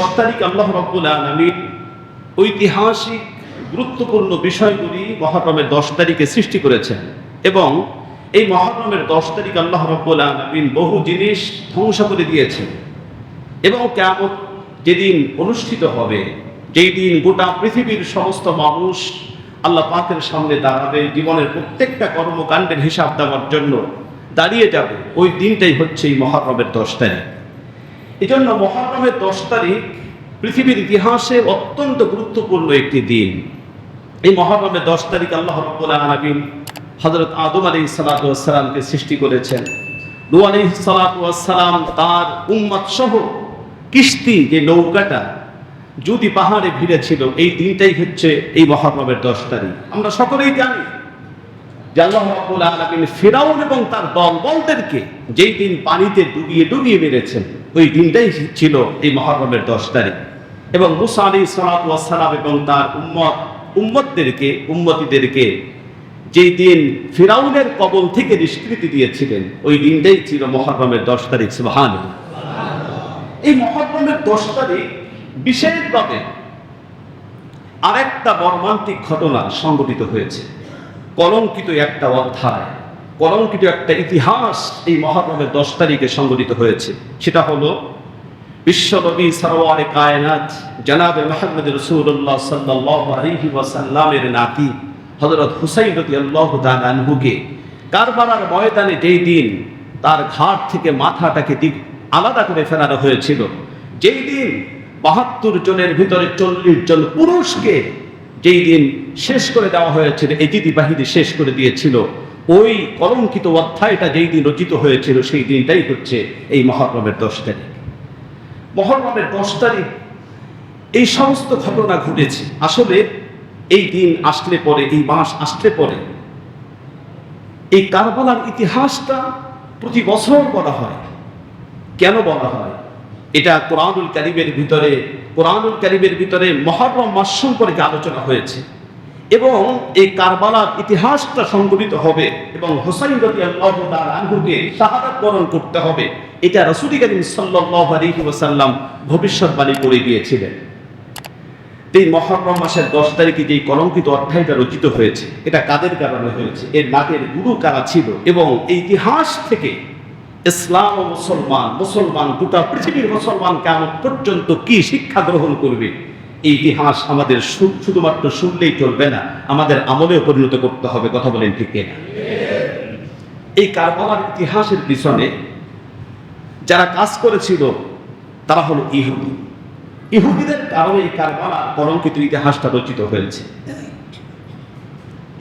10 তারিখ আল্লাহ রাব্বুল আলামিন ঐতিহাসিক গুরুত্বপূর্ণ বিষয়গুলি মুহররমের 10 তারিখে সৃষ্টি করেছেন এবং এই মুহররমের 10 তারিখ আল্লাহ রাব্বুল আলামিন বহু জিনিস ধ্বংস করে দিয়েছেন এবং কিয়ামত যেদিন অনুষ্ঠিত হবে, যেই দিন গোটা পৃথিবীর সমস্ত মানুষ আল্লাহ পাকের সামনে দাঁড়াবে, জীবনের প্রত্যেকটা কর্মকাণ্ডের হিসাব দেওয়ার জন্য দাঁড়িয়ে যাবে, ওই দিনটাই হচ্ছে এই মুহররমের 10 তারিখ। এই জন্য মুহররমের 10 তারিখ পৃথিবীর ইতিহাসে অত্যন্ত গুরুত্বপূর্ণ একটি দিন। এই মুহররমের 10 তারিখ আল্লাহ রাব্বুল আলামিন হযরত আদম আলাইহিস সালাতু ওয়াস সালামকে সৃষ্টি করেছেন। নূহ আলাইহিস সালাতু ওয়াস সালাম তার উম্মত সহ কিস্তি যে নৌকাটা যদি পাহাড়ে ভিড়ে ছিল, এই দিনটাই হচ্ছে এই মুহররমের 10 তারিখ। আমরা সকলেই জানি যে আল্লাহ রাব্বুল আলামিন ফিরাউন এবং তার দলবলদেরকে যেই দিন পানিতে ডুবিয়ে মেরেছেন, ওই দিনটাই ছিল এই মুহররমের 10 তারিখ। এবং মুসা আলাইহিস সালাতু ওয়াস সালাম এবং তার উম্মতিদেরকে যেই দিন ফিরাউনের কবল থেকে নিষ্কৃতি দিয়েছিলেন, ওই দিনটাই ছিল মুহররমের 10 তারিখ। সুবহানাল্লাহ। এই মুহররমের 10 তারিখ বিশেষভাবে আরেকটা মর্মান্তিক ঘটনা সংঘটিত হয়েছে। কলঙ্কিত একটা অধ্যায়, কলঙ্কিত একটা ইতিহাস এই মুহররমের 10 তারিখে সংঘটিত হয়েছে। সেটা হলো বিশ্বনবী সরওয়ারে কায়নাত জনাবে মুহাম্মদ রাসূলুল্লাহ সাল্লাল্লাহু আলাইহি ওয়াসাল্লামের নাতি হযরত হুসাইন রাদিয়াল্লাহু তাআলা আনহুকে কারবালার ময়দানে যেই দিন তার ঘাট থেকে মাথাটাকে আলাদা করে ফেলানো হয়েছিল, যেই দিন 72 জনের ভিতরে 40 জন পুরুষকে যেই দিন শেষ করে দেওয়া হয়েছিল, এজিদি বাহিনী শেষ করে দিয়েছিল, ওই কলঙ্কিত অধ্যায়টা যেই দিন রচিত হয়েছিল, সেই দিনটাই হচ্ছে এই মুহররমের 10 তারিখ। মুহররমের 10 তারিখ এই সমস্ত ঘটনা ঘটেছে। আসলে এই দিন আসলে পরে, এই মাস আসলে পরে এই কারবালার ইতিহাসটা প্রতি বছর বলা হয়। কেন বলা হয়? এটা কোরআনুল কারীমের ভিতরে মুহররম মাস সম্পর্কে আলোচনা হয়েছে এবং এই কারবালার ইতিহাসটা সংঘটিত হবে এবং হুসাইন রাদিয়াল্লাহু তাআলা আনহুকে শাহাদাত বরণ করতে হবে, এটা রাসূল করিম সাল্লাল্লাহু আলাইহি ওয়াসাল্লাম ভবিষ্যৎবাণী করে গিয়েছিলেন। এই মুহররম মাসের 10 তারিখে যে কলঙ্কিত অধ্যায়টা রচিত হয়েছে, এটা কাদের কারণে হয়েছে, এর নাটের গুরু কারা ছিল এবং এই ইতিহাস থেকে ইসলাম ও মুসলমান গোটা পৃথিবীর মুসলমান কিয়ামত পর্যন্ত কি শিক্ষা গ্রহণ করবে, এই ইতিহাস আমাদের শুধুমাত্র শুনলেই চলবে না, আমাদের আমলে পরিণত করতে হবে। কথা বলেন ঠিক কিনা? এই কারবালার ইতিহাসের পিছনে যারা কাজ করেছিল তারা হলো ইহুদিদের কারণে এই কারবালার কলঙ্কিত ইতিহাসটা রচিত হয়েছে।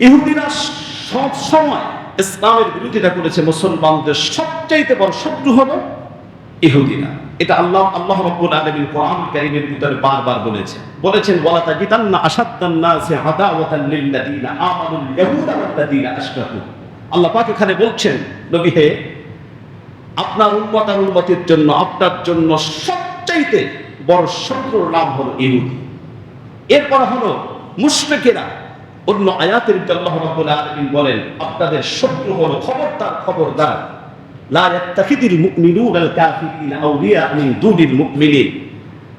ইহুদিরা সব সময় ইসলামের বিরোধিতা করেছে। মুসলমানদের সবচাইতে বড় শত্রু হলো ইহুদিরা। এটা আল্লাহ রাব্বুল আলামিন কোরআন কারীমের ভিতরে বারবার বলেছেন ওয়ালা তাজিদান্না আশাদ্দান নাসি আদাওয়াতান লিল্লাযিনা আমানুল ইয়াহুদা ওয়াল্লাযিনা আশরাকু। আল্লাহ পাক এখানে বলছেন, নবী হে, আপনার উম্মত আর উম্মতের জন্য, আপনার জন্য সবচাইতে বড় শত্রুর নাম হলো ইহুদি। এরপর হলো মুশরিকেরা। অন্য আয়াতের ভিতরে আল্লাহ রাব্বুল আলামিন বলেন, আপনাদের শত্রু হলো খবরদার লা ইয়াত্তাখিযুল মুমিনুনাল কাফিরিনা আউলিয়া মিন দুনিল মুমিনিন।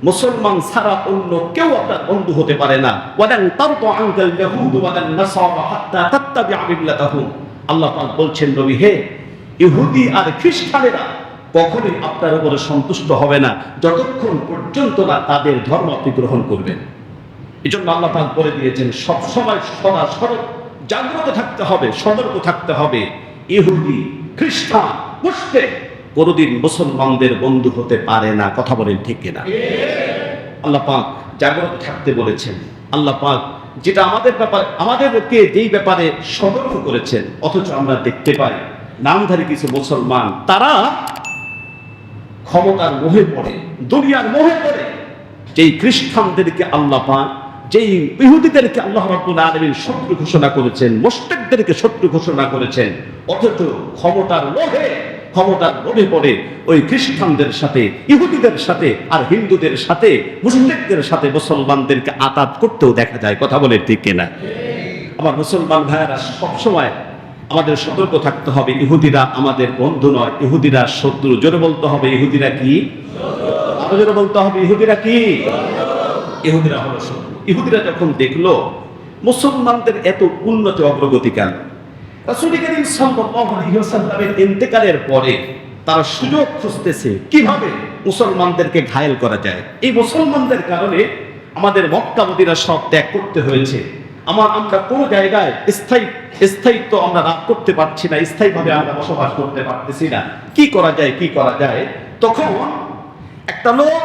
মুসলমান ছাড়া অন্য কেউ আপনার বন্ধু হতে পারে না। ওয়ালান তারদু আনকাল ইয়াহুদ ওয়ালান নাসারা হাত্তা তাত্তাবি'a মিল্লাতাহুম। আল্লাহ পাক বলছেন, নবী হে, ইহুদি আর খ্রিস্টানেরা কখনোই আপনার উপরে সন্তুষ্ট হবে না যতক্ষণ পর্যন্ত না তাদের ধর্ম আপনি গ্রহণ করবেন। এই জন্য আল্লাহ পাক বলে দিয়েছেন, সবসময় সদা জাগ্রত থাকতে হবে, সতর্ক থাকতে হবে। ইহুদি, খ্রিস্টান, মুশরিক কোনদিন মুসলমানদের বন্ধু হতে পারে না। কথা বলেন ঠিক কিনা? আল্লাহ পাক জাগ্রত থাকতে বলেছেন। আল্লাহ পাক যেটা আমাদেরকে যেই ব্যাপারে সতর্ক করেছেন, অথচ আমরা দেখতে পাই নামধারী কিছু মুসলমান তারা ক্ষমতার মোহে পড়ে, দুনিয়ার মোহে পড়ে যেই খ্রিস্টানদেরকে আল্লাহ পাক, যেই ইহুদিদেরকে আল্লাহ রাব্বুল আলামিন শত্রু ঘোষণা করেছেন, মুশরিকদেরকে শত্রু ঘোষণা করেছেন, অথচ ক্ষমতার লোভে পড়ে ওই খ্রিস্টানদের সাথে, ইহুদিদের সাথে আর হিন্দুদের সাথে, মুশরিকদের সাথে মুসলমানদেরকে আতাত করতেও দেখা যায়। কথা বলে ঠিক কিনা? আমার মুসলমান ভাইয়েরা, সবসময় আমাদের সতর্ক থাকতে হবে। ইহুদিরা আমাদের বন্ধু নয়, ইহুদিরা শত্রু। জোরে বলতে হবে, ইহুদিরা কি? আরো জোরে বলতে হবে, ইহুদিরা কি? ইহুদিরা হলো শত্রু। ইহুদিরা যখন দেখলো মুসলমানদের এত উন্নতি অগ্রগতি কেন, রাসূল করিম সাল্লাল্লাহু আলাইহি ওয়াসাল্লামের ইন্তেকালের পরে তারা সুযোগ খুঁজতেছে কিভাবে মুসলমানদেরকে ঘায়েল করা যায়। এই মুসলমানদের কারণে আমাদের মক্কা মদিনা সব ত্যাগ করতে হয়েছে। আমরা কোনো জায়গায় স্থায়িত্ব আমরা লাভ করতে পারছি না, স্থায়ীভাবে আমরা বসবাস করতে পারতেছি না। কি করা যায়, কি করা যায়? তখন একটা লোক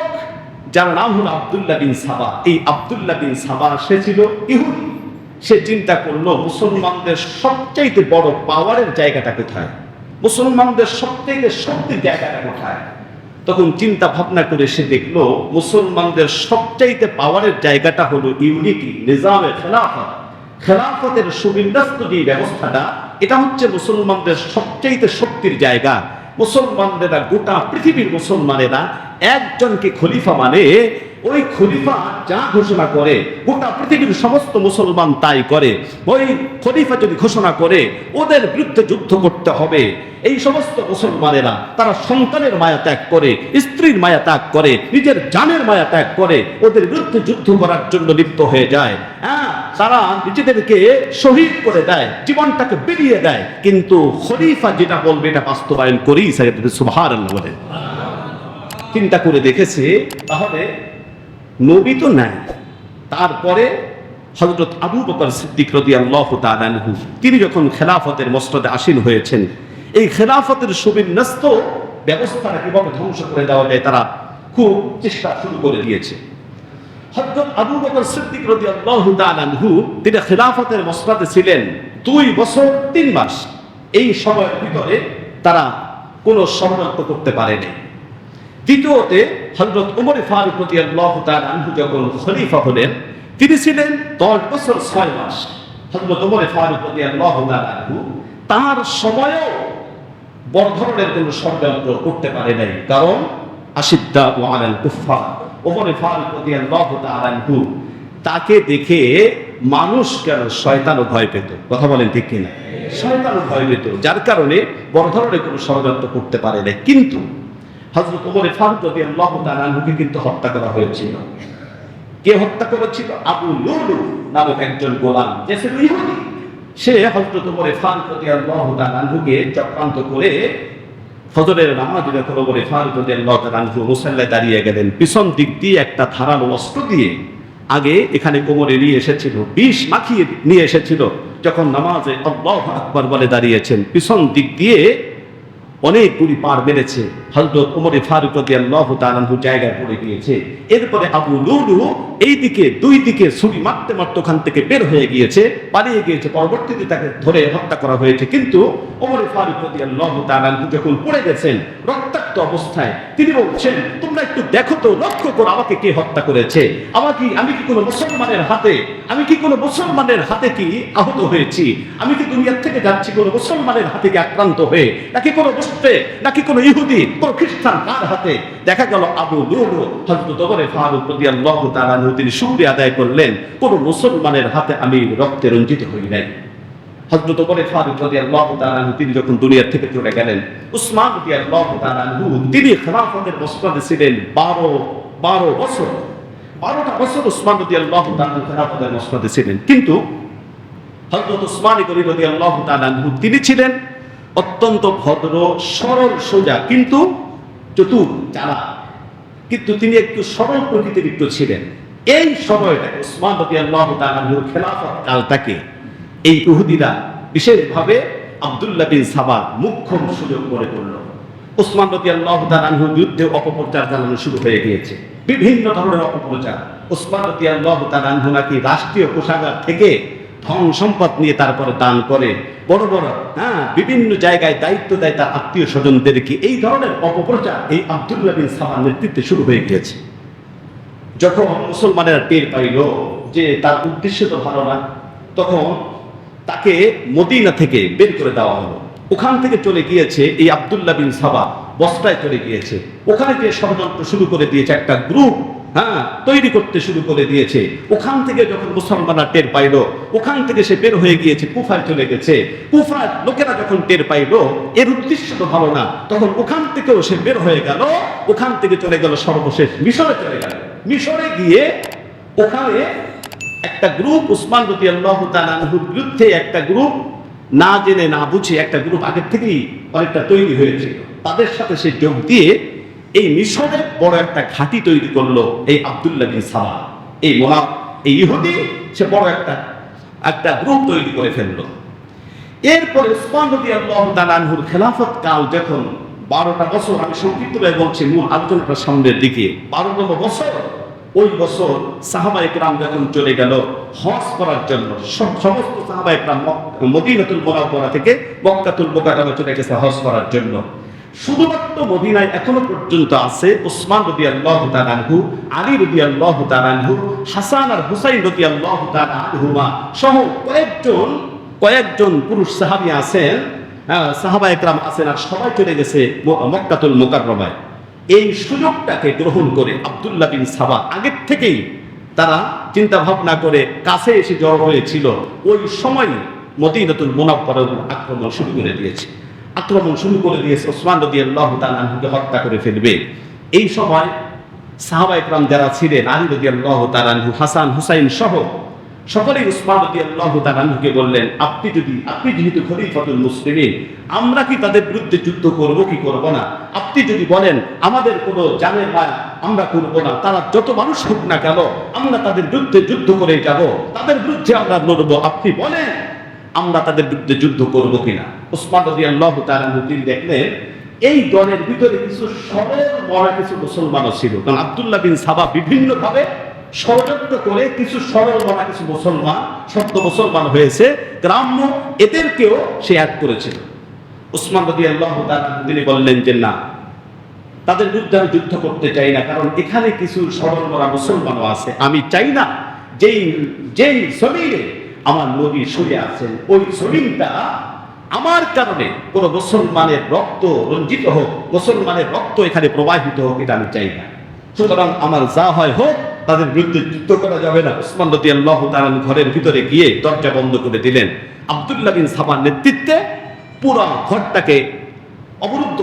যার নাম হলো আব্দুল্লাহ বিন সাবা, এই আব্দুল্লাহ বিন সাবা সে ছিল ইহুদি। সে চিন্তা করলো মুসলমানদের সবচাইতে বড় পাওয়ারের জায়গাটা কোথায়, মুসলমানদের সবচাইতে শক্তির জায়গাটা কোথায়। তখন চিন্তা ভাবনা করে সে দেখলো মুসলমানদের সবচাইতে পাওয়ারের জায়গাটা হলো ইউনিটি, নিজামে খেলাফত, খেলাফতের সুবিন্যস্ত যে ব্যবস্থাটা, এটা হচ্ছে মুসলমানদের সবচাইতে শক্তির জায়গা। মুসলমানরা, গোটা পৃথিবীর মুসলমানেরা একজনকে খলিফা মানে ওই খলিফা যা ঘোষণা করে গোটা পৃথিবীর সমস্ত মুসলমান তাই করে। ওই খলিফা যদি ঘোষণা করে ওদের বিরুদ্ধে যুদ্ধ করতে হবে, এই সমস্ত মুসলমানেরা তারা সন্তানের মায়া ত্যাগ করে, স্ত্রীর মায়া ত্যাগ করে, নিজের জানের মায়া ত্যাগ করে, ওদের বিরুদ্ধে যুদ্ধ করার জন্য লিপ্ত হয়ে যায়। হ্যাঁ, তারা নিজেদেরকে শহীদ করে দেয়, জীবনটাকে বিলিয়ে দেয়, কিন্তু খলিফা যেটা বলবে এটা বাস্তবায়ন করেই সুবহানাল্লাহ বলে। চিন্তা করে দেখেছে তাহলে নবী তো নাই, তারপরে হযরত আবু বকর সিদ্দিক রাদিয়াল্লাহু তাআলা আনহু তিনি যখন খেলাফতের মসনদে আসীন হয়েছেন, এই খেলাফতের সুবিন্যস্ত ব্যবস্থাটা কিভাবে ধ্বংস করে দেওয়া যায় তারা খুব চেষ্টা শুরু করে দিয়েছে। হযরত আবু বকর সিদ্দিক রাদিয়াল্লাহু তাআলা আনহু তিনি খেলাফতের মসনদে ছিলেন 2 বছর 3 মাস। এই সময়ের ভিতরে তারা কোনো ষড়যন্ত্র করতে পারেনি। দ্বিতীয়তে হযরত ওমর ফারুক রাদিয়াল্লাহু তাআলা আনহু যখন খলিফা হলেন তিনি ছিলেন 10 বছর 6 মাস। হযরত ওমর ফারুক রাদিয়াল্লাহু তাআলা আনহু তার সময়েও বড় ধরনের কোনো ষড়যন্ত্র করতে পারে নাই, কারণ আশিদ্দা আলাল কুফফার। ওমর ফারুক রাদিয়াল্লাহু তাআলা আনহু তাকে দেখে মানুষ কেন শয়তানও ভয় পেত। কথা বলেন ঠিক কিনা? শয়তানও ভয় পেত, যার কারণে বড় ধরনের কোনো ষড়যন্ত্র করতে পারে নাই। কিন্তু হযরত ওমর ফারুক রাদিয়াল্লাহু তাআলা আনহুকে কিন্তু হত্যা করা হয়েছিল। কে হত্যা করেছিল? আবু লুলু নামক একজন গোলাম, যে ছিল ইহুদি। সে হযরত ওমর ফারুক রাদিয়াল্লাহু তাআলা আনহুকে চক্রান্ত করে ফজরের নামাজে যখন ওমর ফারুক রাদিয়াল্লাহু তাআলা আনহু মুসাল্লায় দাঁড়িয়ে গেলেন, পিছন দিক দিয়ে একটা ধারালো অস্ত্র দিয়ে আগে এখানে কোমরে নিয়ে এসেছিল, বিষ মাখিয়ে নিয়ে এসেছিল। যখন নামাজে আল্লাহু আকবার বলে দাঁড়িয়েছেন, পিছন দিক দিয়ে অনেকগুলি পার মেরেছে। হযরত ওমর ফারুক রাদিয়াল্লাহু তাআলা আনহু জায়গায় পড়ে গিয়েছে। এরপরে আবু লুলু এইদিকে 2 দিকে ছুরি মারতে মারতে ওখান থেকে বের হয়ে গিয়েছে, পালিয়ে গিয়েছে। পরবর্তীতে তাকে ধরে হত্যা করা হয়েছে। কিন্তু ওমর ফারুক রাদিয়াল্লাহু তাআলা আনহু যখন পড়ে গেছেন রক্তাক্ত অবস্থায়, তিনি বলছেন, তোমরা একটু দেখো তো, লক্ষ্য করো আমাকে কে হত্যা করেছে। আমি কি কোনো মুসলমানের হাতে কি আহত হয়েছি? আমি কি দুনিয়ার থেকে যাচ্ছি কোনো মুসলমানের হাতে কি আক্রান্ত হয়ে, নাকি কোনো মুশরিক, নাকি কোনো ইহুদি, কোনো খ্রিস্টান কার হাতে? দেখা গেল আবু লুলু হযরত ওমর ফারুক রাদিয়াল্লাহু তাআলা আনহু তিনি শুকরিয়া আদায় করলেন, কোনো মুসলমানের হাতে আমি রক্তে রঞ্জিত হই নাই। হযরত ওমর ফারুক রাদিয়াল্লাহু তাআলা আনহু তিনি যখন দুনিয়া থেকে চলে গেলেন, উসমান রাদিয়াল্লাহু তাআলা আনহু তিনি খেলাফতের মসনদে ছিলেন 12 বছর। 12টা বছর উসমান রাদিয়াল্লাহু তাআলা আনহু খেলাফতের মসনদে ছিলেন। কিন্তু হযরত উসমান রাদিয়াল্লাহু তাআলা আনহু তিনি ছিলেন অত্যন্ত ভদ্র, সরল, সোজা, কিন্তু চতুর, চালাক, কিন্তু তিনি একটু সরল প্রকৃতির একটু ছিলেন। এই সময়টা উসমান রাদিয়াল্লাহু তাআলা আনহুর খেলাফত কালটাকে এই ইহুদিরা বিশেষভাবে আব্দুল্লাহ বিন সাবা মুখ্য সুযোগ করে করল। উসমান রাদিয়াল্লাহু তাআলা আনহুর বিরুদ্ধে অপপ্রচার চালানো শুরু হয়ে গিয়েছে, বিভিন্ন ধরনের অপপ্রচার। উসমান রাদিয়াল্লাহু তাআলা আনহু নাকি রাষ্ট্রীয় কোষাগার থেকে ধন সম্পদ নিয়ে তারপরে দান করে, বড় বড় বিভিন্ন জায়গায় দায়িত্ব দেয় তার আত্মীয় স্বজনদেরকে। এই ধরনের অপপ্রচার এই আব্দুল্লাহ বিন সাবার নেতৃত্বে শুরু হয়ে গিয়েছে। যখন মুসলমানেরা টের পাইল যে তার উদ্দেশ্য তো ভালো না, তখন তাকে মদিনা থেকে বের করে দেওয়া হলো। ওখান থেকে চলে গিয়েছে এই আব্দুল্লাহ বিন সাবা, বসরায় চলে গিয়েছে। ওখানে যে ষড়যন্ত্র শুরু করে দিয়েছে একটা গ্রুপ তৈরি করতে শুরু করে দিয়েছে। ওখান থেকে যখন মুসলমানরা টের পাইল, ওখান থেকে সে বের হয়ে গিয়েছে, কুফায় চলে গেছে। কুফার লোকেরা যখন টের পাইল এর উদ্দেশ্য তো ভালো না, তখন ওখান থেকেও সে বের হয়ে গেল। ওখান থেকে চলে গেল সর্বশেষ মিশরে চলে গেল। মিশরে গিয়ে ওখানে একটা গ্রুপ, উসমান রাদিয়াল্লাহু তাআলা আনহুর বিরুদ্ধে একটা গ্রুপ, না জেনে না বুঝে একটা গ্রুপ আগের থেকেই অনেকটা তৈরি হয়েছিল, তাদের সাথে সে যোগ দিয়ে এই মিশরে বড় একটা ঘাঁটি তৈরি করলো। এই আব্দুল্লাহ বিন সাবা, এই ইহুদি, সে বড় একটা গ্রুপ তৈরি করে ফেললো। এরপরে উসমান রাদিয়াল্লাহু তাআলা আনহুর খেলাফত কাল যখন 12টা বছর, আমি সংক্ষিপ্তভাবে বলছি, মূল আলোচনাটা সামনের দিকে, 12তম বছর, ওই বছর সাহাবায়ে কেরাম যখন চলে গেল হজ করার জন্য, সমস্ত সাহাবায়ে কেরাম মদিনাতুল মুনাওয়ারা থেকে মক্কাতুল মুকাররমে চলে গেছে হজ করার জন্য। শুধুমাত্র মদিনায় এখনো পর্যন্ত আছে উসমান রাদিয়াল্লাহু তাআলা আনহু, আলী রাদিয়াল্লাহু তাআলা আনহু, হাসান আর হুসাইন রাদিয়াল্লাহু তাআলা আনহুমা সহ কয়েকজন পুরুষ সাহাবী আছেন, সাহাবায়ে কেরাম আছেন, আর সবাই চলে গেছে মক্কাতুল মুকাররমায়। এই সুযোগটাকে গ্রহণ করে আব্দুল্লাহ বিন সাবা আগের থেকেই তারা চিন্তা ভাবনা করে কাছে এসে জড়ো হয়েছিল। ওই সময় মদিনাতুল মুনাওয়ারার আক্রমণ শুরু করে দিয়েছে। ওসমান রাদিয়াল্লাহু তাআলা আনহুকে হত্যা করে ফেলবে। এই সময় সাহাবায়ে কেরাম যারা ছিলেন, আলী রাদিয়াল্লাহু তাআলা আনহু, হাসান হুসাইন সহ সকলেই উসমান রাদিয়াল্লাহু তাআলা আনহুকে বললেন, আপনি যেহেতু খলিফাতুল মুসলিমিন, আমরা কি তাদের বিরুদ্ধে যুদ্ধ করব কি করব না? আপনি যদি বলেন আমাদের কোনো জানের মায়া আমরা করব না, তারা যত মানুষ হোক না কেন আমরা তাদের বিরুদ্ধে যুদ্ধ করে যাব, তাদের বিরুদ্ধে আমরা লড়ব, আপনি বলেন আমরা তাদের বিরুদ্ধে যুদ্ধ করব কিনা। উসমান রাদিয়াল্লাহু তাআলা আনহু তিনি দেখলেন এই দলের ভিতরে কিছু সরল মরা কিছু মুসলমানও ছিল, কারণ আব্দুল্লাহ বিন সাবা বিভিন্নভাবে ষড়যন্ত্র করে কিছু সরল মরা কিছু মুসলমান, সত্য মুসলমান হয়েছে গ্রাম্য, এদেরকেও সে অ্যাড করেছিল। উসমান রাদিয়াল্লাহু তাআলা তিনি বললেন যে না, তাদের বিরুদ্ধে আমি যুদ্ধ করতে চাই না, কারণ এখানে কিছু সরল মরা মুসলমানও আছে। আমি চাই না যেই জমিনে আমার নবী শুয়ে আছেন ওই জমিনটা আমার কারণে কোনো মুসলমানের রক্ত রঞ্জিত হোক, মুসলমানের রক্ত এখানে প্রবাহিত হোক, এটা আমি চাই না। সুতরাং আমার যা হয় হোক, তাদের বিরুদ্ধে যুদ্ধ করা যাবে না। উসমান রাদিয়াল্লাহু তাআলা ঘরের ভিতরে গিয়ে দরজা বন্ধ করে দিলেন। আব্দুল্লাহ বিন সাবার নেতৃত্বে পুরো ঘরটাকে অবরুদ্ধ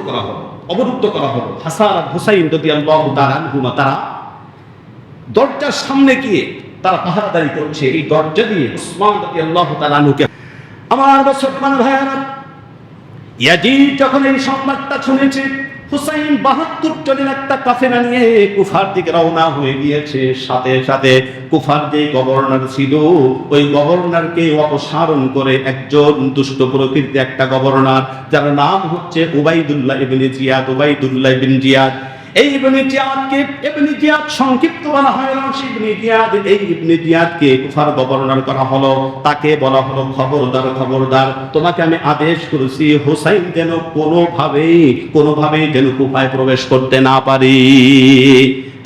করা হলো। হাসান আর হুসাইন রাদিয়াল্লাহু তাআলা আনহুমা তারা দরজার সামনে গিয়ে তারা পাহারাদারি করছে। এই দরজা দিয়ে উসমান রাদিয়াল্লাহু তাআলা আনহুকে, আমার মুসলমান ভাইয়েরা, ইয়াজিদ যখন এই সংবাদটা শুনেছে, হুসাইন 72 জনের একটা কাফেলা নিয়ে কুফার দিকে রওনা হয়ে গিয়েছে। সাথে সাথে কুফার যে গভর্নর ছিল, ওই গভর্নরকে অপসারণ করে একজন দুষ্ট প্রকৃতির একটা গভর্নর, যার নাম হচ্ছে উবাইদুল্লাহ ইবনে জিয়াদ। এই ইবনে জিয়াদ সংক্ষিপ্ত বলা হয় ইবনে জিয়াদ। এই ইবনে জিয়াদকে কুফার গভর্নর করা হলো। তাকে বলা হলো, খবরদার, তোমাকে আমি আদেশ করেছি হুসাইন যেন কোনোভাবেই যেন কুফায় প্রবেশ করতে না পারি,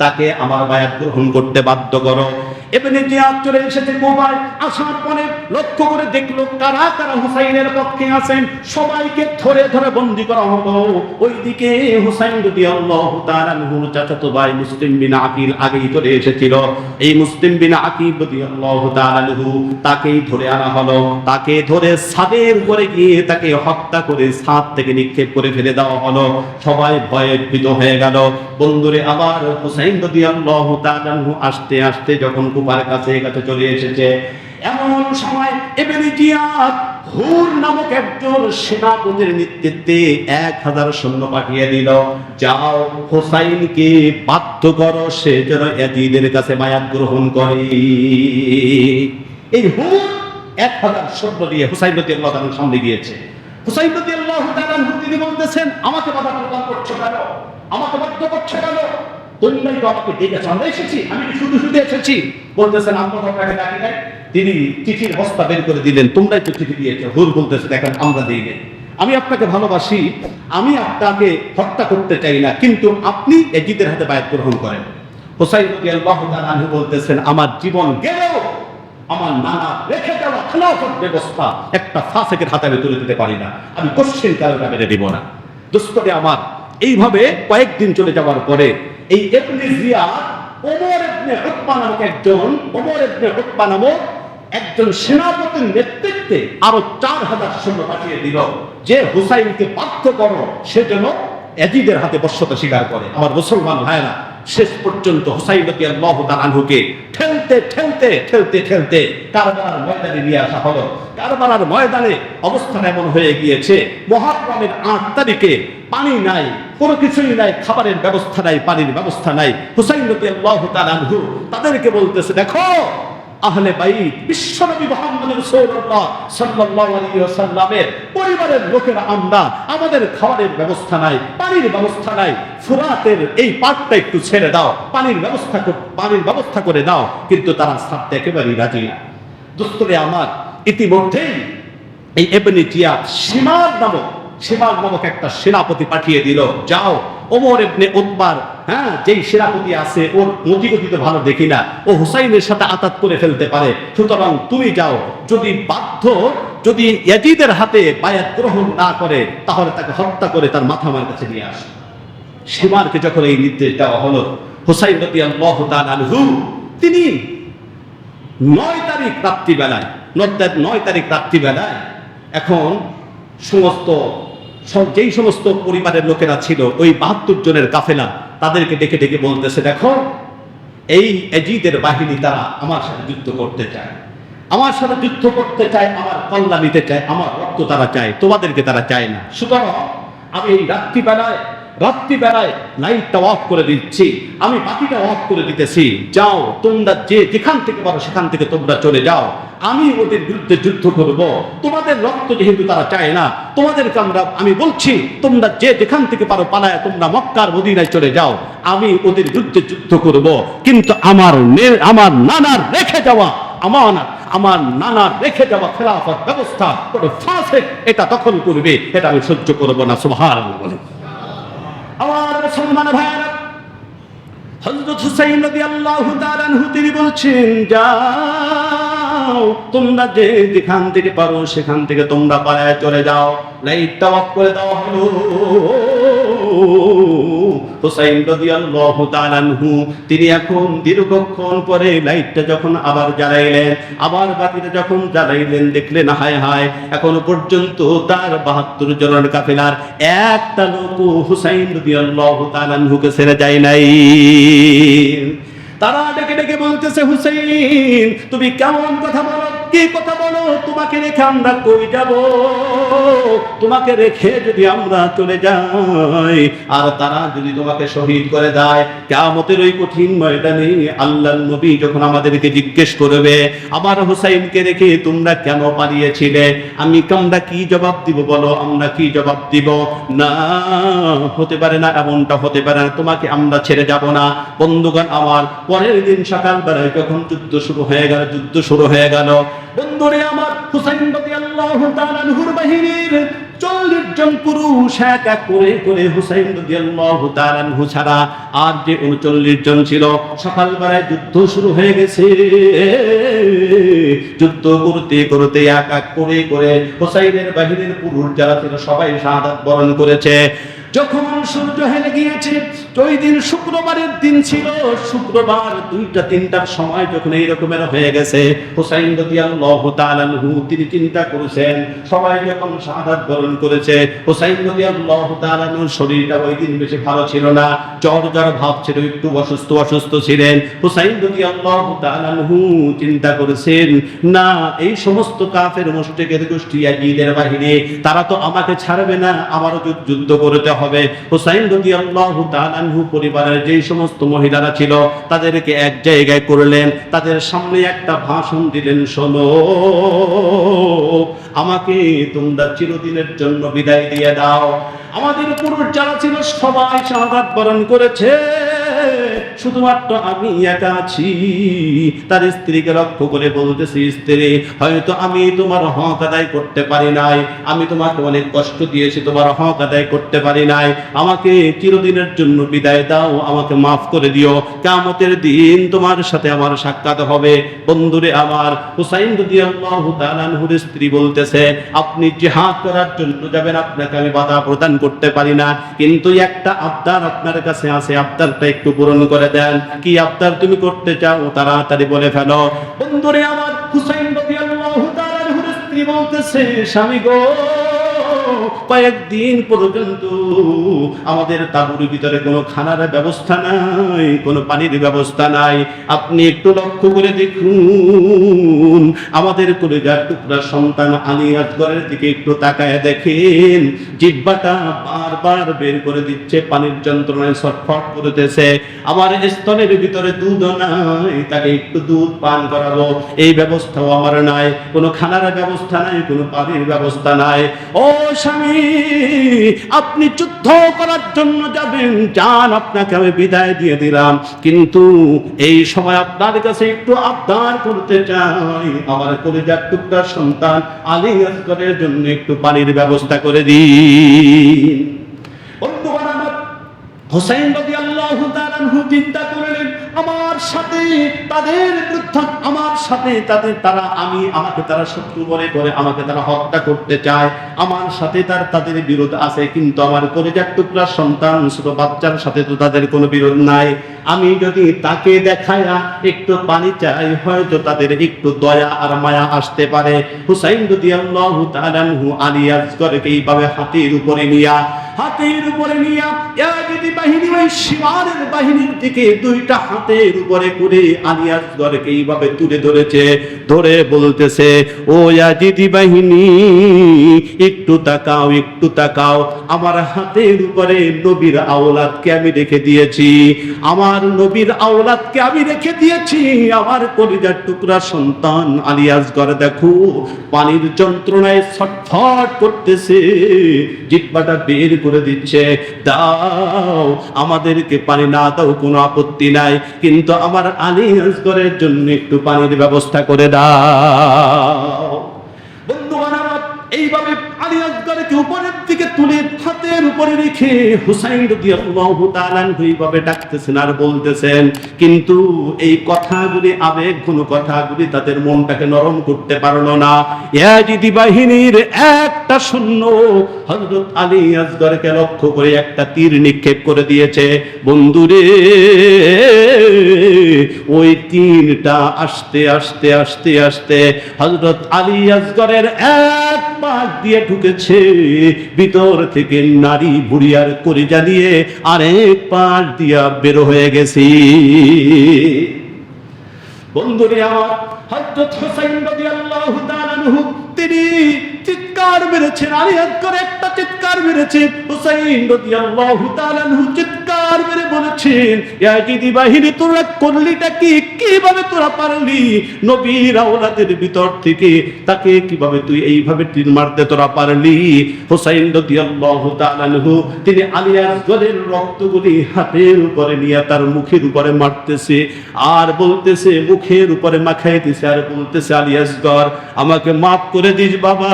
তাকে আমার বায়াত গ্রহণ করতে বাধ্য করো। ইবনে জিয়াদ চলে এসেছে কুফায়। আসার পরে লক্ষ্য করে দেখলো কারা হুসাইনের পক্ষে আছেন, সবাইকে ধরে বন্দী করা হলো। ওইদিকে হুসাইন রাদিয়াল্লাহু তাআলা আনহুর চাচাতো ভাই মুসলিম বিন আকিল আগেই চলে এসেছিল। এই মুসলিম বিন আকিল রাদিয়াল্লাহু তাআলা আনহু, তাকেই ধরে আনা হলো। তাকে ধরে ছাদের উপরে গিয়ে তাকে হত্যা করে ছাদ থেকে নিক্ষেপ করে ফেলে দেওয়া হলো। সবাই ভয়ে ভীত হয়ে গেল। বন্ধুরে, আবার হুসাইন রাদিয়াল্লাহু তাআলা আনহু আস্তে যখন কুফার কাছে চলে এসেছে, এমন সময় ইবনে জিয়াদ হুর নামক একজন সেনাপতির নেতৃত্বে 1000 সৈন্য পাঠিয়ে দিল, যাও হুসাইনকে বাধ্য করো সে যেন ইয়াজিদের কাছে বায়াত গ্রহণ করে। এই হুর 1000 সৈন্য দিয়ে হুসাইন রাদিয়াল্লাহু তাআলার সামনে গিয়েছে। হুসাইন রাদিয়াল্লাহু তাআলা তিনি বলতেছেন, আমাকে বাধা প্রদান করছো কেন? আমাকে বাধ্য করছো কেন? তোমরাই তো আমাকে ডেকেছো, আমরা এসেছি, আমি কি শুধু এসেছি? বলতেছেন আমরা তো আপনাকে ডাকি নাই। তিনি চিঠির বস্তা বের করে দিলেন, তোমরাই তো চিঠি দিয়েছো। হুর বলতেছে, দেখেন আমরা দিই নাই, আমি আপনাকে ভালোবাসি, আমি আপনাকে হত্যা করতে চাই না, কিন্তু আপনি ইয়াজিদের হাতে বায়াত গ্রহণ করেন। হুসাইন রাদিয়াল্লাহু তাআলা আনহু বলতেছেন, আমার জীবন গেলেও আমার নানা রেখে যাওয়া খেলাফত ব্যবস্থা একটা ফাসিকের হাতে আমি তুলে দিতে পারি না, আমি কোশ্চেন কারণে মেনে দিব না। দোস্তরে আমার, এইভাবে কয়েকদিন চলে যাওয়ার পরে এই ইবনে জিয়াদ ওমর ইবনে উতবা নামক একজন সেনাপতির নেতৃত্বে আরো 4000 সৈন্য পাঠিয়ে দিল যে হুসাইনকে বাধ্য করো সে যেন ইয়াজিদের হাতে বশ্যতা স্বীকার করে। আমার মুসলমান ভাইরা, শেষ পর্যন্ত হুসাইন রাদিয়াল্লাহু তাআলা আনহুকে ঠেলতে কারবালার ময়দানে নিয়ে আসা হলো। কারবালার ময়দানে অবস্থান এমন হয়ে গিয়েছে, মুহররমের 8 তারিখে পানি নাই, কোনো কিছুই নাই, খাবারের ব্যবস্থা নাই, পানির ব্যবস্থা নাই। হুসাইন রাদিয়াল্লাহু তাআলা আনহু তাদেরকে বলতেছে, দেখো আহলে বাইত বিশ্বনবী মুহাম্মদ রাসূলুল্লাহ সাল্লাল্লাহু আলাইহি ওয়াসাল্লামের পরিবারের লোকেরা আমরা, আমাদের খাবারের ব্যবস্থা নাই, পানির ব্যবস্থা নাই, ফুরাতের এই পাটটা একটু ছেড়ে দাও, পানির ব্যবস্থা করে দাও। কিন্তু তারা ছাড়তে একেবারেই রাজি না। দোস্তরে আমার, ইতিমধ্যেই এই ইবনে জিয়াদ শিমার নামক একটা সেনাপতি পাঠিয়ে দিল, যাও ওমর ইবনে উতবার যেই সেনাপতি আছে ওর মতিগতি তো ভালো দেখি না, ও হুসাইনের সাথে আতাত করে ফেলতে পারে, সুতরাং তুমি যাও, যদি ইয়াজিদের হাতে বায়াত গ্রহণ না করে তাহলে তাকে হত্যা করে তার মাথা আমার কাছে নিয়ে আসো। শিমারকে যখন এই নির্দেশ দেওয়া হলো, হুসাইন রাদিয়াল্লাহু তাআলা আনহু তিনি 9 তারিখ রাত্রিবেলায় এখন যেই সমস্ত পরিবারের লোকেরা ছিল ওই 72 জনের কাফেলা, তাদেরকে ডেকে ডেকে বলতেছে, দেখো এই ইয়াজিদের বাহিনী তারা আমার সাথে যুদ্ধ করতে চায়, আমার কল্লা নিতে চায়, আমার রক্ত তারা চায়, তোমাদেরকে তারা চায় না। সুতরাং আমি এই রাত্রিবেলায় লাইটটা অফ করে দিচ্ছি, আমি বাকিটা অফ করে দিতেছি, যাও তোমরা যেখান থেকে পারো সেখান থেকে তোমরা চলে যাও, আমি ওদের বিরুদ্ধে যুদ্ধ করব। তোমাদের রক্ত যেহেতু তারা চায় না, তোমাদেরকে আমি বলছি তোমরা যেখান থেকে পারো পালায় তোমরা মক্কার মদিনায় চলে যাও, আমি ওদের বিরুদ্ধে যুদ্ধ করব। কিন্তু আমার নানার রেখে যাওয়া আমানত, আমার নানার রেখে যাওয়া খেলাফত ব্যবস্থা কোনো ফাসিক এটা দখল করবে, এটা আমি সহ্য করব না। সুবহানাল্লাহ বলে। আমার মুসলমান ভাইরা, হযরত হুসাইন রাদিয়াল্লাহু তাআলা আনহু তিনি বলছেন, যাও তোমরা যেখান থেকে পারো সেখান থেকে তোমরা পালায় চলে যাও। লাইটটা অফ করে দেওয়া হলো। হুসাইন রাদিয়াল্লাহু তাআলা আনহু তিনি এখন দীর্ঘক্ষণ পরে লাইটটা যখন আবার জ্বালাইলেন, আবার বাতিটা যখন জ্বালাইলেন, দেখলেন হায় হায় এখনো পর্যন্ত তার 72 জনের কাফেলার একটা লোক হুসাইন রাদিয়াল্লাহু তাআলা আনহুকে ছেড়ে যায় নাই। তারা ডেকে ডেকে বলতেছে, হুসাইন তুমি কেমন কথা বলো, কি কথা বলো, তোমাকে রেখে আমরা কই যাব, তোমাকে রেখে যদি আমরা চলে যাই আর তারা যদি তোমাকে শহীদ করে দেয়, কিয়ামতের ওই কঠিন ময়দানে আল্লাহর নবী যখন আমাদেরকে জিজ্ঞেস করবে আমার হুসাইনকে রেখে তোমরা কেন পালিয়েছিলে, আমরা কি জবাব দিব বলো, আমরা কি জবাব দিব? না, হতে পারে না, এমনটা হতে পারে না, তোমাকে আমরা ছেড়ে যাব না। বন্ধুগণ আমার, পরের দিন সকালবেলায় যখন যুদ্ধ শুরু হয়ে গেল বন্ধুরে আমার, হুসাইন রাদিয়াল্লাহু তাআলা আনহুর বাহিনীর 40 জন পুরুষ এক এক করে হুসাইন রাদিয়াল্লাহু তাআলা আনহু ছাড়া আর যে 39 জন ছিল, সকালবেলায় যুদ্ধ শুরু হয়ে গেছে। যুদ্ধ করতে এক এক করে হুসাইনের বাহিনীর পুরুষ যারা ছিল সবাই শাহাদাত বরণ করেছে। যখন সূর্য হেলে গিয়েছে, ওই দিন শুক্রবারের দিন ছিল, শুক্রবার 2টা-3টার সময় যখন এই রকমের হয়ে গেছে, হুসাইন রাদিয়াল্লাহু তাআলা আনহু তিনি চিন্তা করেছেন, সবাই যখন শাহাদাত বরণ করেছে, হুসাইন রাদিয়াল্লাহু তাআলা আনহুর শরীরটা ওই দিন বেশি ভালো ছিল না, জ্বর ভাব ছিল, একটু অসুস্থ ছিলেন। হুসাইন রাদিয়াল্লাহু তাআলা আনহু চিন্তা করেছেন, না এই সমস্ত কাফের মুশরিকের গোষ্ঠী ইয়াজিদের বাহিনী তারা তো আমাকে ছাড়বে না, আমারও যুদ্ধ করতে হবে। হুসাইন রাদিয়াল্লাহু তাআলা আনহু পরিবারের যেই সমস্ত মহিলারা ছিল তাদেরকে এক জায়গায় করলেন, তাদের সামনে একটা ভাষণ দিলেন, শোনো আমাকে তোমরা চিরদিনের জন্য বিদায় দিয়ে দাও। আমাদের পুরুষ যারা ছিল সবাই শাহাদাত বরণ করেছে, শুধুমাত্র আমি একা আছি। তার স্ত্রীকে লক্ষ্য করে বলতেছি, স্ত্রী হয়তো আমি তোমার হক আদায় করতে পারি নাই, আমি তোমাকে অনেক কষ্ট দিয়েছি, তোমার হক আদায় করতে পারি নাই, আমাকে চিরদিনের জন্য বিদায় দাও, আমাকে মাফ করে দিও, কিয়ামতের দিন তোমার সাথে আমার সাক্ষাৎ হবে। বন্ধুরে আমার, হুসাইন রাদিয়াল্লাহু তাআলা আনহুর স্ত্রী বলতেছে, আপনি জিহাদ করার জন্য যাবেন, আপনাকে আমি বাধা প্রদান করতে পারি না, কিন্তু একটা আবদার আপনার কাছে আছে, আবদারটা একটু পূরণ করে বলে দেন, কি আবদার তুমি করতে চাও তাড়াতাড়ি বলে ফেলো। বন্ধুরে আমার, হুসাইন রাদিয়াল্লাহু তাআলা আনহুর স্ত্রী বলতেছে, স্বামী গো, কয়েকদিন পর্যন্ত আমাদের তাঁবুর ভিতরে কোনো খানার ব্যবস্থা নাই, কোনো পানির ব্যবস্থা নাই। আপনি একটু লক্ষ্য করে দেখুন, আমাদের কলিজার টুকরা সন্তান আলী আসগরের দিকে একটু তাকায় দেখেন, জিহ্বাটা বারবার বের করে দিচ্ছে, পানির যন্ত্রণায় ছটফট করতেছে। আমার স্তনের ভিতরে দুধ নাই, তাকে একটু দুধ পান করাবো, এই ব্যবস্থাও আমার নাই। কোনো খানার ব্যবস্থা নাই, কোনো পানির ব্যবস্থা নাই। ও স্বামী, আপনি যুদ্ধ করার জন্য যাবেন, যান, আপনাকে আমি বিদায় দিয়ে দিলাম, কিন্তু এই সময় আপনার কাছে একটু আবদার করতে চাই, আমার কলিজার টুকরা সন্তান আলী আসগরের জন্য একটু পানির ব্যবস্থা করে দিন। বন্ধুগণ আমার, হুসাইন রাদিয়াল্লাহু তাআলা আনহু চিন্তা করলেন, আমার সাথে তাদের বিরুদ্ধে, আমার সাথে তারা আমাকে তারা শত্রু বলে করে আমাকে তারা হত্যা করতে চায়, আমার সাথে তাদের বিরোধ আছে, কিন্তু আমার কলিজার টুকরা সন্তান ছোট বাচ্চার সাথে তো তাদের কোনো বিরোধ নাই। আমি যদি তাকে দেখায়া একটু পানি চাই, হয়তো তাদের একটু দয়া আর মায়া আসতে পারে। হুসাইন রাদিয়াল্লাহু তাআলা আনহু আলী আসগরকে এইভাবে হাতের উপরে নিয়া ইয়াজিদি বাহিনী, ওই শিমারের বাহিনীর দিকে দুইটা হাতের উপরে করে আলী আসগরকে এইভাবে তুলে ধরেছে, ধরে বলতেছে, ও ইয়াজিদি বাহিনী, একটু তাকাও, একটু তাকাও, আমার হাতের উপরে নবীর আওলাদকে আমি রেখে দিয়েছি, আমার নবীর আওলাদকে আমি রেখে দিয়েছি, আমার কলিজার টুকরা সন্তান আলী আসগর দেখো পানির যন্ত্রণায় ছটফট করতেছে, জিহ্বাটা বের করে দিচ্ছে, দাও আমাদেরকে পানি না দাও কোনো আপত্তি নাই, কিন্তু আমার আলী আসগরের জন্য একটু পানির ব্যবস্থা করে দাও। বন্ধুগণ আমার, এইভাবে আলী আসগরকে উপরের দিকে তুলে হাতের উপরে রেখে হুসাইন রাদিয়াল্লাহু তাআলা আনহু এইভাবে ডাকতেছেন আর বলতেছেন, কিন্তু এই কথাগুলি আবেগঘন কথাগুলি তাদের মনটাকে নরম করতে পারলো না। ইয়াজিদি বাহিনীর একটা সৈন্য হযরত আলী আসগরকে লক্ষ্য করে একটা তীর নিক্ষেপ করে দিয়েছে। বন্ধুরে, ওই তীরটা আস্তে আস্তে আস্তে আস্তে হযরত আলী আসগরের এক পাশ দিয়ে ঢুকেছে, ভিতর থেকে নারী বুড়িয়ার কলিজা দিয়ে আরেক পাশ দিয়া বের হয়ে গেছে। বন্ধুরে আমার, হযরত হুসাইন রাদিয়াল্লাহু তাআলা আনহু তিনি চিৎকার মেরেছেন, আলী আসগর একটা চিৎকার মেরেছে, হুসাইন রাদিয়াল্লাহু তাআলা আনহু চিৎকার মেরে বলেছেন, ইয়াজিদি বাহিনী তোরা করলিটা কি, কিভাবে তোরা পারলি নবীর আওলাদের ভিতর থেকে তাকে কিভাবে তুই এইভাবে তীর মারতে তোরা পারলি? হুসাইন রাদিয়াল্লাহু তাআলা আনহু তিনি আলী আসগরের রক্তগুলি হাতের উপরে নিয়ে তার মুখের উপরে মারতেছে আর বলতেছে, মুখের উপরে মাখাইতেছে আর বলতেছে, আলী আসগর আমাকে মাফ করে দিস বাবা,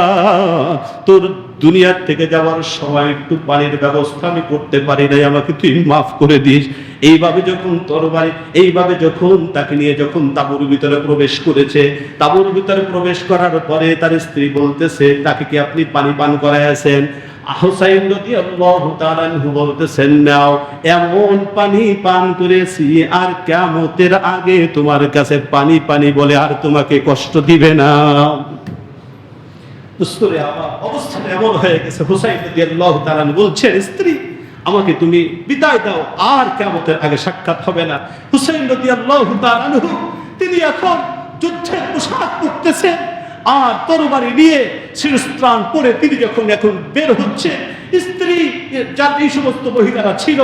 তোর দুনিয়ার থেকে যাওয়ার সময় একটু পানির ব্যবস্থা আমি করতে পারি নাই, আমাকে তুই মাফ করে দিস। এইভাবে যখন তাকে নিয়ে যখন তাঁবুর ভিতরে প্রবেশ করেছে, তাঁবুর ভিতরে প্রবেশ করার পরে তার স্ত্রী বলতেছে, তাকে কি আপনি পানি পান করাইছেন? হুসাইন রাদিয়াল্লাহু তাআলা আনহু বলতেছেন, নাও, এমন পানি পান করেছি আর কিয়ামতের আগে তোমার কাছে পানি পানি বলে আর তোমাকে কষ্ট দিবে না। দোস্তরে আমার অবস্থাটা এমন হয়ে গেছে, হুসাইন রাদিয়াল্লাহু তাআলা আনহু বলছেন, স্ত্রী আমাকে তুমি বিদায় দাও, আর কিয়ামতের আগে সাক্ষাৎ হবে না। হুসাইন রাদিয়াল্লাহু তাআলা আনহু তিনি এখন যুদ্ধের পোশাক পরতেছে আর তরবারি নিয়ে শিরস্ত্রাণ পরে তিনি যখন এখন বের হচ্ছে, স্ত্রী যার এই সমস্ত মহিলারা ছিল,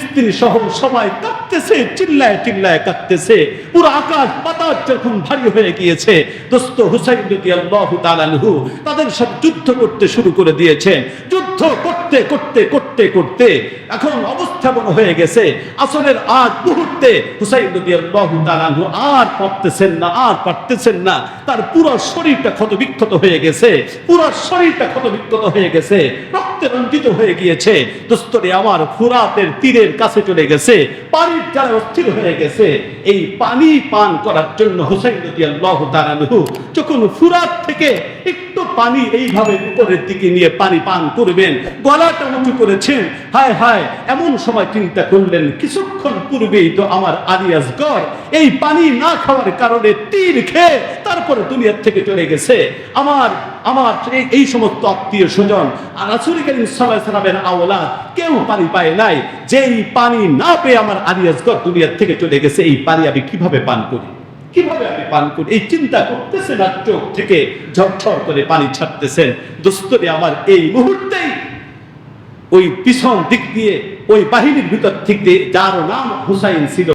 স্ত্রী সহ সবাই কাঁদতেছে, চিল্লায় চিল্লায় কাঁদতেছে, পুরো আকাশ বাতাস যখন ভারী হয়ে গিয়েছে, দোস্ত হুসাইন রাদিয়াল্লাহু তাআলা আনহু তাদের সাথে যুদ্ধ করতে শুরু করে দিয়েছেন। যুদ্ধ করতে করতে করতে করতে এখন অবস্থা মনে হয়ে গেছে, আসরের আগ মুহূর্তে হুসাইন রাদিয়াল্লাহু তাআলা আনহু আর পারতেছেন না, তার পুরো শরীরটা ক্ষতবিক্ষত হয়ে গেছে, পুরো শরীরটা ক্ষতবিক্ষত হয়ে গেছে, রক্ত রক্তে রঞ্জিত হয়ে গিয়েছে। দোস্তরে আমার, ফুরাতের তীরের কাছে চলে গেছে, পানির দ্বারা অস্থির হয়ে গেছে। এই পানি পান করার জন্য হুসাইন রাদিয়াল্লাহু তাআলা আনহু যখন ফুরাত থেকে একটু পানি এইভাবে উপরের দিকে নিয়ে পানি পান করবেন, গলাটা উঁচু করেছেন, হায় হায়, এমন সময় চিন্তা করলেন কিছুক্ষণ পূর্বেই তো আমার আলী আসগর এই পানি না খাওয়ার কারণে তীর খেয়ে তারপরে দুনিয়ার থেকে চলে গেছে। আমার এই সমস্ত আত্মীয় স্বজন আর রাসূল করিম সাল্লাল্লাহু আলাইহি ওয়াসাল্লামের আওলাদ কেউ পানি পায় নাই। যেই পানি না পেয়ে আমার আলী আসগর দুনিয়ার থেকে চলে গেছে, এই পানি আমি কিভাবে পান করি, কিভাবে আমি পান করি, এই চিন্তা করতেছেন আর চোখ থেকে ঝরঝর করে পানি ছাড়তেছেন। দোস্তরে আমার, এই মুহূর্তেই ওই পিছন দিক দিয়ে ওই বাহিনীর ভিতর থেকে যার নাম হুসাইন ছিল